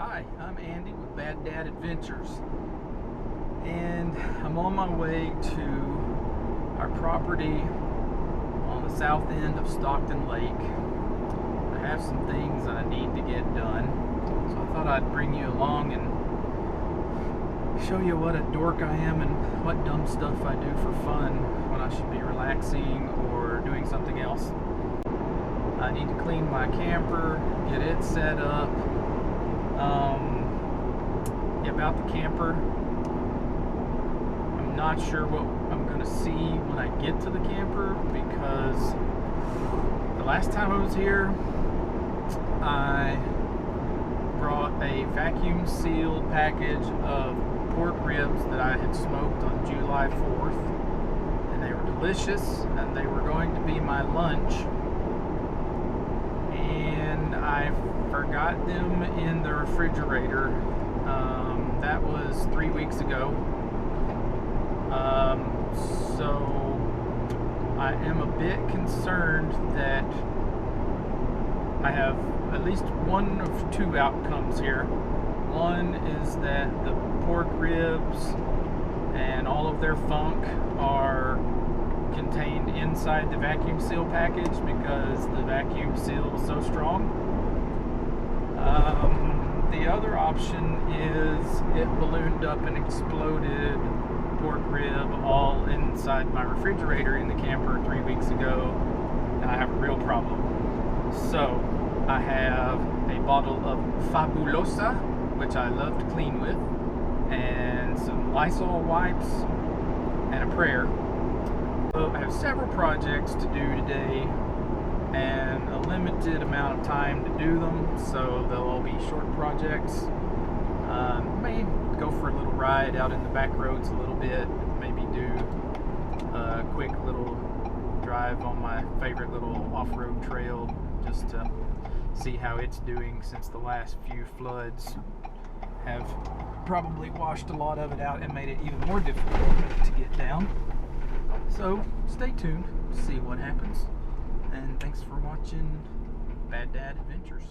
Hi, I'm Andy with Bad Dad Adventures, and I'm on my way to our property on the south end of Stockton Lake. I have some things that I need to get done, so I thought I'd bring you along and show you what a dork I am and what dumb stuff I do for fun when I should be relaxing or doing something else. I need to clean my camper, get it set up. About the camper, I'm not sure what I'm going to see when I get to the camper, because the last time I was here, I brought a vacuum sealed package of pork ribs that I had smoked on July 4th, and they were delicious, and they were going to be my lunch, and I forgot them in the refrigerator. That was 3 weeks ago. So I am a bit concerned that I have at least one of two outcomes here. One is that the pork ribs and all of their funk are contained inside the vacuum seal package because the vacuum seal is so strong. The other option is it ballooned up and exploded pork rib all inside my refrigerator in the camper 3 weeks ago, and I have a real problem. So I have a bottle of Fabulosa, which I love to clean with, and some Lysol wipes and a prayer. So I have several projects to do today and a limited amount of time to do them, so they'll all be short projects. May go for a little ride out in the back roads a little bit, maybe do a quick little drive on my favorite little off-road trail just to see how it's doing, since the last few floods have probably washed a lot of it out and made it even more difficult to get down. So stay tuned to see what happens. And thanks for watching Bad Dad Adventures.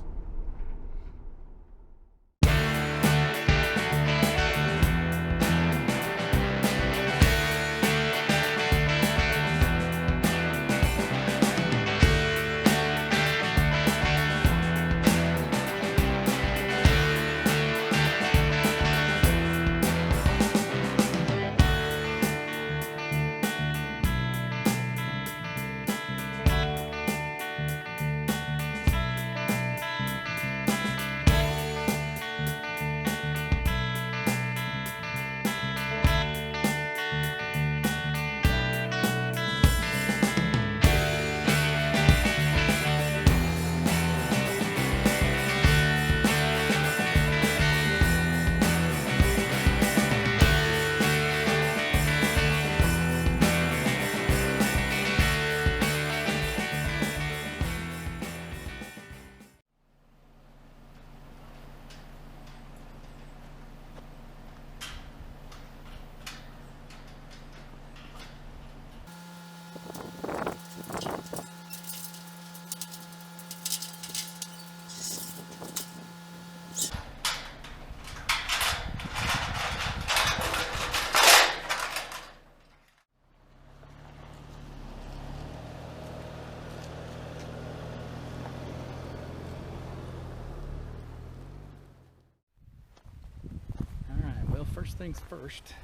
First things first,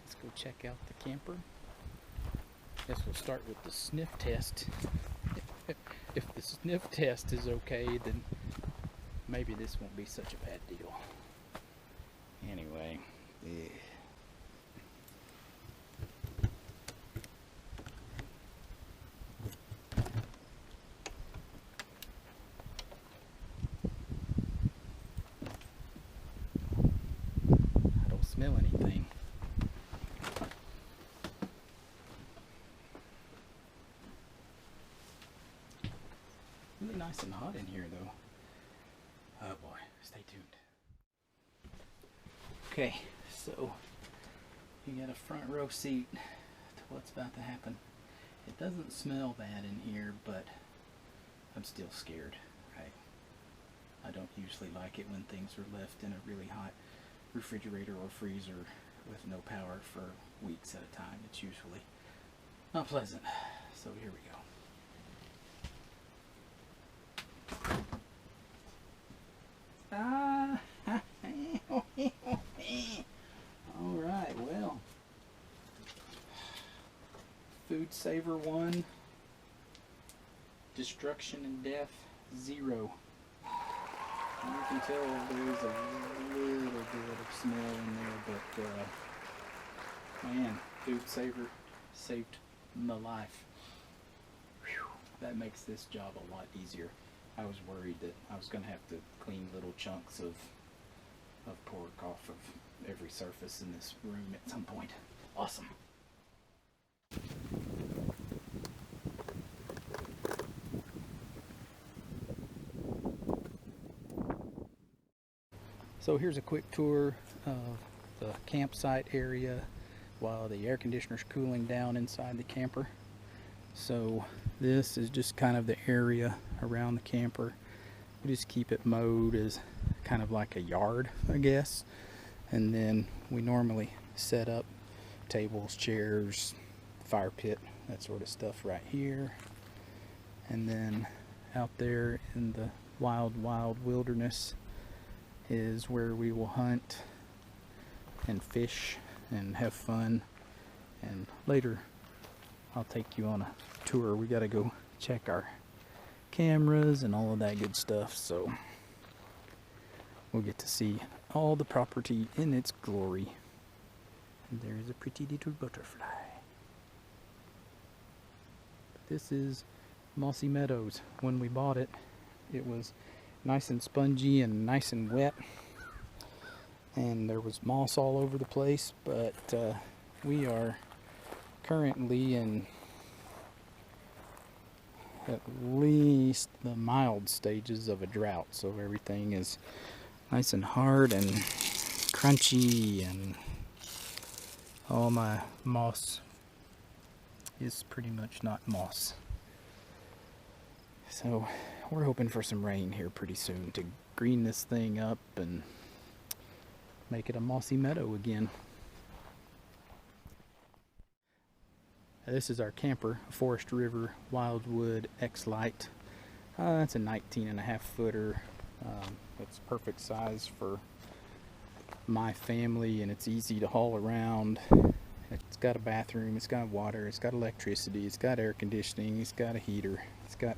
let's go check out the camper. Guess we'll start with the sniff test. If the sniff test is okay, then maybe this won't be such a bad deal. Anyway, smell anything. Really nice and hot in here though. Oh boy, stay tuned. Okay, so you got a front row seat to what's about to happen. It doesn't smell bad in here, but I'm still scared, right? I don't usually like it when things are left in a really hot refrigerator or freezer with no power for weeks at a time. It's usually not pleasant. So here we go. Alright, well. Food saver 1. Destruction and death 0. You can tell there's a little bit of smell in there, but man, food saver saved my life. Whew, that makes this job a lot easier. I was worried that I was going to have to clean little chunks of pork off of every surface in this room at some point. Awesome. So here's a quick tour of the campsite area while the air conditioner's cooling down inside the camper. So this is just kind of the area around the camper. We just keep it mowed as kind of like a yard, I guess. And then we normally set up tables, chairs, fire pit, that sort of stuff right here. And then out there in the wild wilderness is where we will hunt and fish and have fun. And later I'll take you on a tour. We gotta go check our cameras and all of that good stuff, so we'll get to see all the property in its glory. And there is a pretty little butterfly. This is Mossy Meadows. When we bought it, it was nice and spongy and nice and wet, and there was moss all over the place, but we are currently in at least the mild stages of a drought, so everything is nice and hard and crunchy, and all my moss is pretty much not moss. So we're hoping for some rain here pretty soon to green this thing up and make it a mossy meadow again. This is our camper, a Forest River Wildwood X-Lite. It's a 19.5 footer. It's perfect size for my family, and it's easy to haul around. It's got a bathroom, it's got water, it's got electricity, it's got air conditioning, it's got a heater, it's got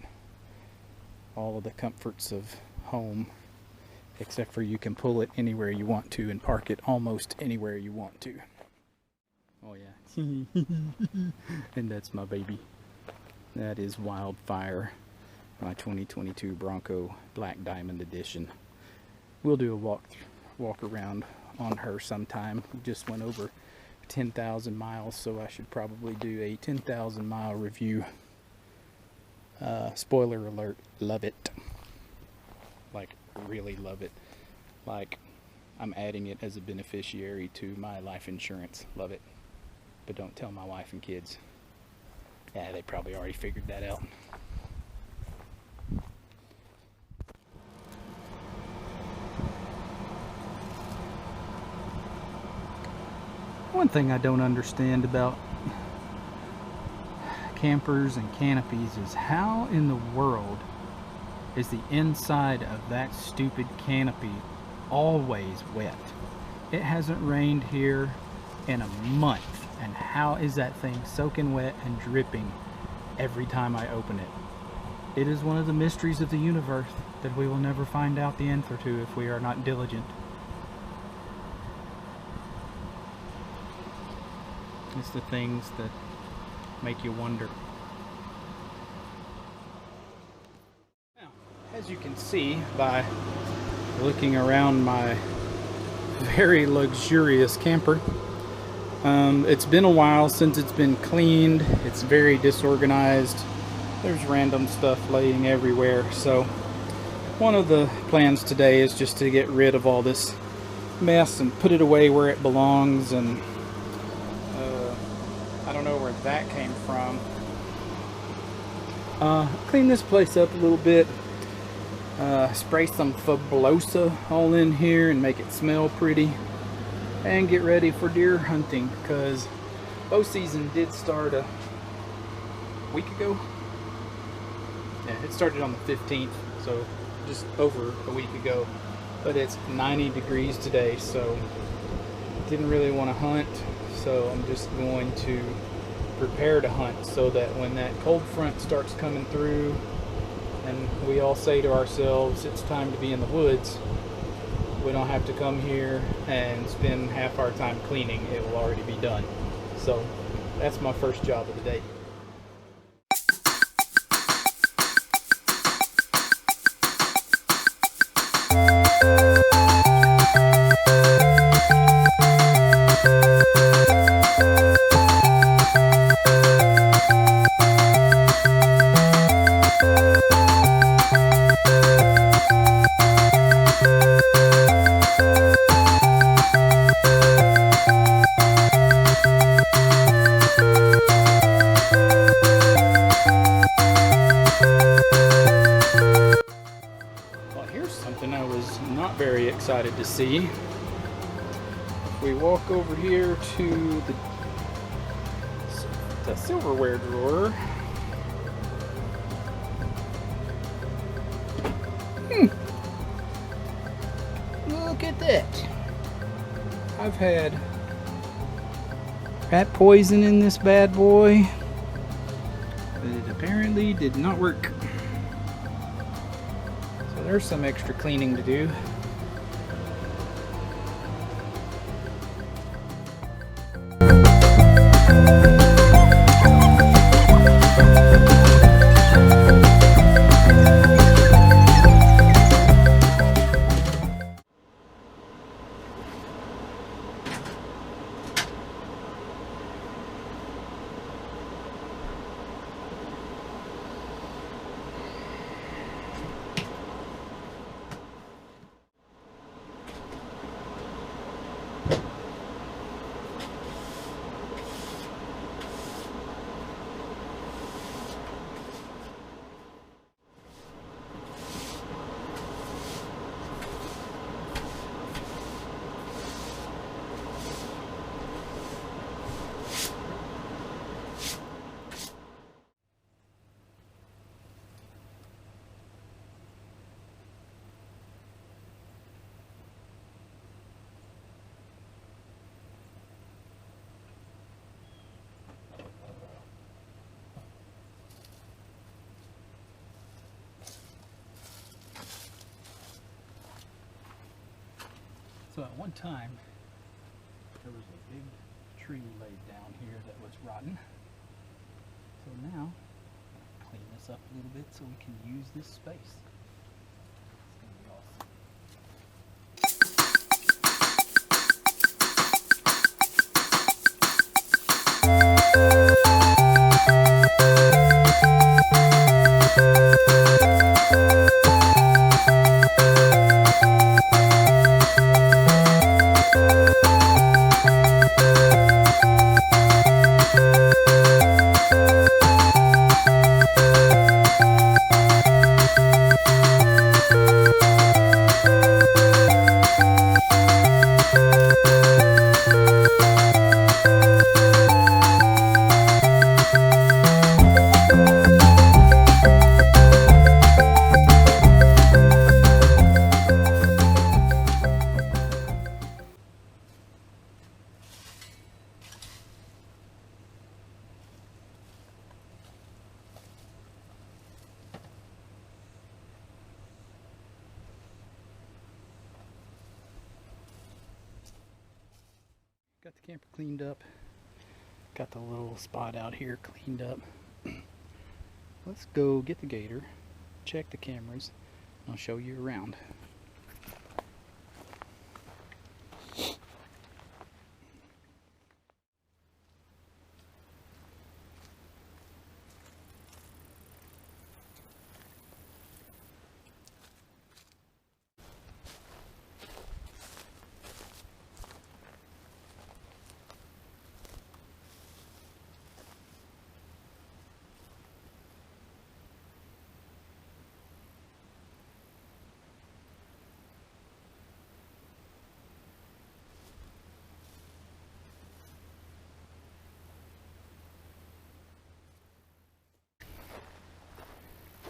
all of the comforts of home, except for you can pull it anywhere you want to and park it almost anywhere you want to. Oh yeah. And that's my baby. That is Wildfire, my 2022 Bronco Black Diamond Edition. We'll do a walk around on her sometime. We just went over 10,000 miles, so I should probably do a 10,000 mile review. Spoiler alert, love it. Like, really love it. Like, I'm adding it as a beneficiary to my life insurance. Love it. But don't tell my wife and kids. Yeah, they probably already figured that out. One thing I don't understand about campers and canopies is how in the world is the inside of that stupid canopy always wet? It hasn't rained here in a month, and how is that thing soaking wet and dripping every time I open it? It is one of the mysteries of the universe that we will never find out the answer to if we are not diligent. It's the things that make you wonder. Now, as you can see by looking around my very luxurious camper, it's been a while since it's been cleaned. It's very disorganized. There's random stuff laying everywhere. So one of the plans today is just to get rid of all this mess and put it away where it belongs. And I don't know where that came from. Clean this place up a little bit. Spray some Fabulosa all in here and make it smell pretty, and get ready for deer hunting, because bow season did start a week ago. Yeah, it started on the 15th, so just over a week ago, but it's 90 degrees today, so didn't really want to hunt. So I'm just going to prepare to hunt, so that when that cold front starts coming through and we all say to ourselves it's time to be in the woods, we don't have to come here and spend half our time cleaning. It will already be done. So that's my first job of the day. Something I was not very excited to see. If we walk over here to the silverware drawer, look at that. I've had rat poison in this bad boy, but it apparently did not work. There's some extra cleaning to do. So at one time, there was a big tree laid down here that was rotten. So now, I'll clean this up a little bit so we can use this space. It's going to be awesome. Got the camper cleaned up. Got the little spot out here cleaned up. Let's go get the gator, check the cameras, and I'll show you around.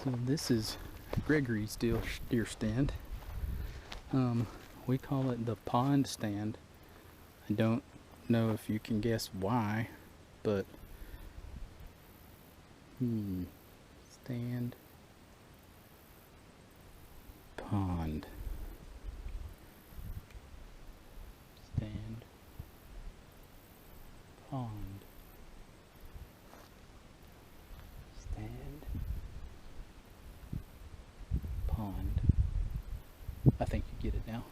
So this is Gregory's deer stand. We call it the pond stand. I don't know if you can guess why, but stand, pond, stand, pond, stand, pond. I think you get it now.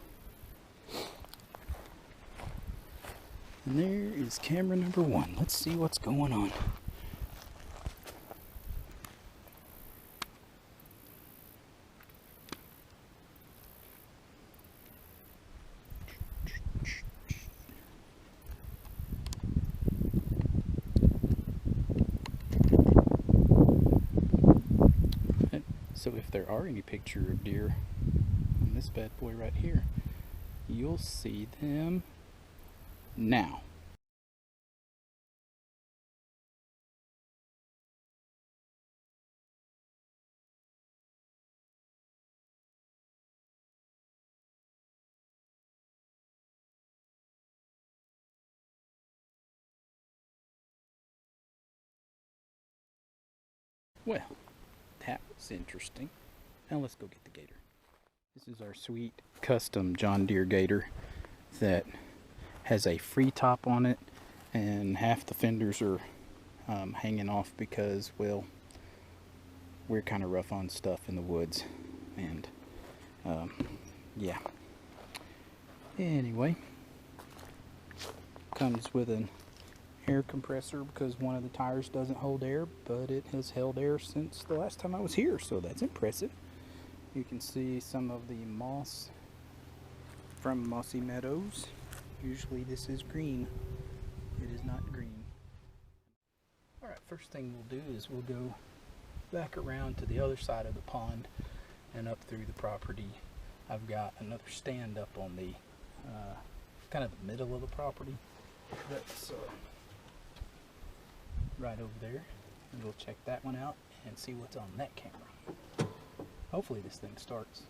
And there is camera number 1. Let's see what's going on. So if there are any picture of deer on this bad boy right here, you'll see them now. Well, that was interesting. Now let's go get the gator. This is our sweet custom John Deere gator that has a free top on it, and half the fenders are hanging off because, well, we're kind of rough on stuff in the woods, and yeah. Anyway, comes with an air compressor because one of the tires doesn't hold air, but it has held air since the last time I was here, so that's impressive. You can see some of the moss from Mossy Meadows. Usually this is green. It is not green. Alright, first thing we'll do is we'll go back around to the other side of the pond and up through the property. I've got another stand up on the kind of the middle of the property. That's right over there, and we'll check that one out and see what's on that camera. Hopefully this thing starts.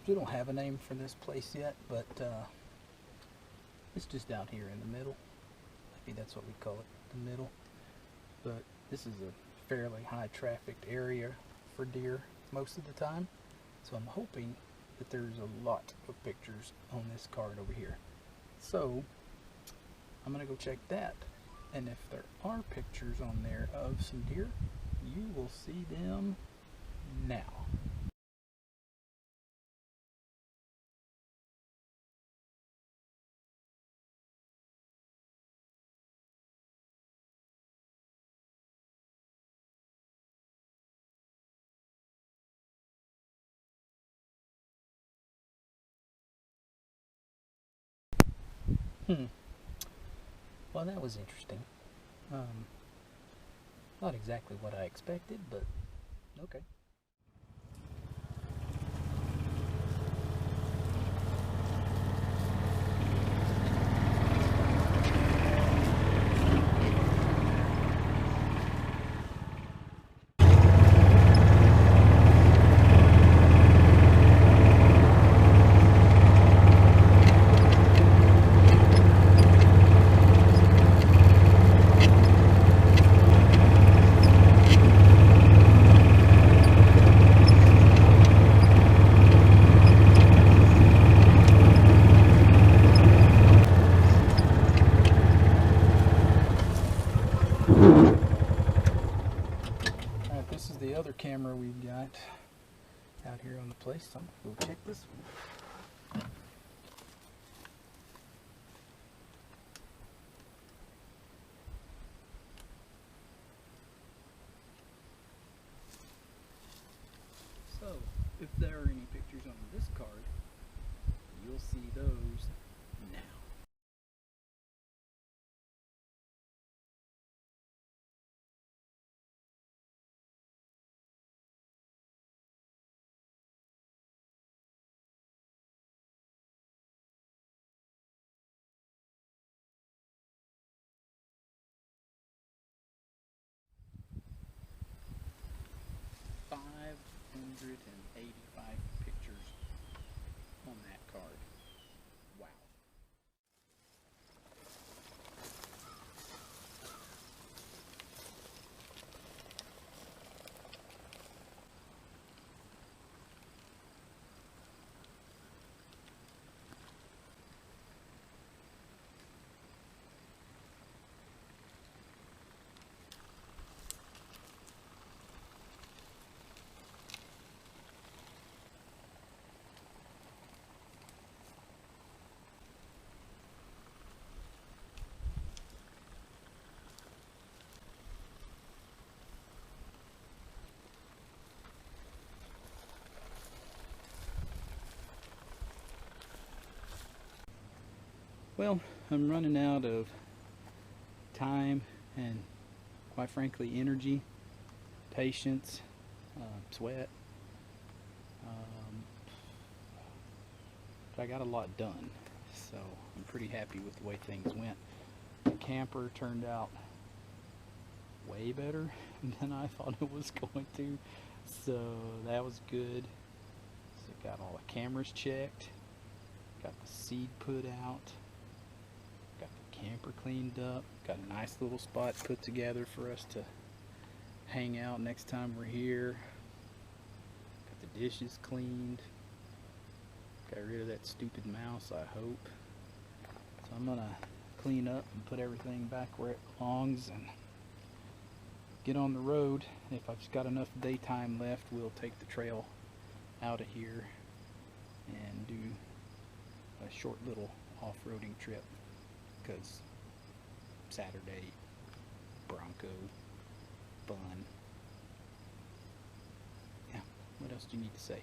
We don't have a name for this place yet, but it's just out here in the middle. Maybe that's what we call it, the middle. But this is a fairly high trafficked area for deer most of the time, so I'm hoping that there's a lot of pictures on this card over here. So I'm gonna go check that, and if there are pictures on there of some deer, you will see them now. Well, that was interesting. Not exactly what I expected, but okay. camera we've got out here on the place. So I'm gonna go check this one. So, if there are any pictures on this card, you'll see those now. $585 pictures on that card. Wow. Well, I'm running out of time and, quite frankly, energy, patience, sweat. But I got a lot done, so I'm pretty happy with the way things went. The camper turned out way better than I thought it was going to, so that was good. So got all the cameras checked, got the seed put out, got the camper cleaned up, got a nice little spot put together for us to hang out next time we're here, got the dishes cleaned, got rid of that stupid mouse, I hope. So I'm gonna clean up and put everything back where it belongs and get on the road. If I've got enough daytime left, we'll take the trail out of here and do a short little off-roading trip, because Saturday, Bronco, fun. Yeah, what else do you need to say?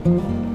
you.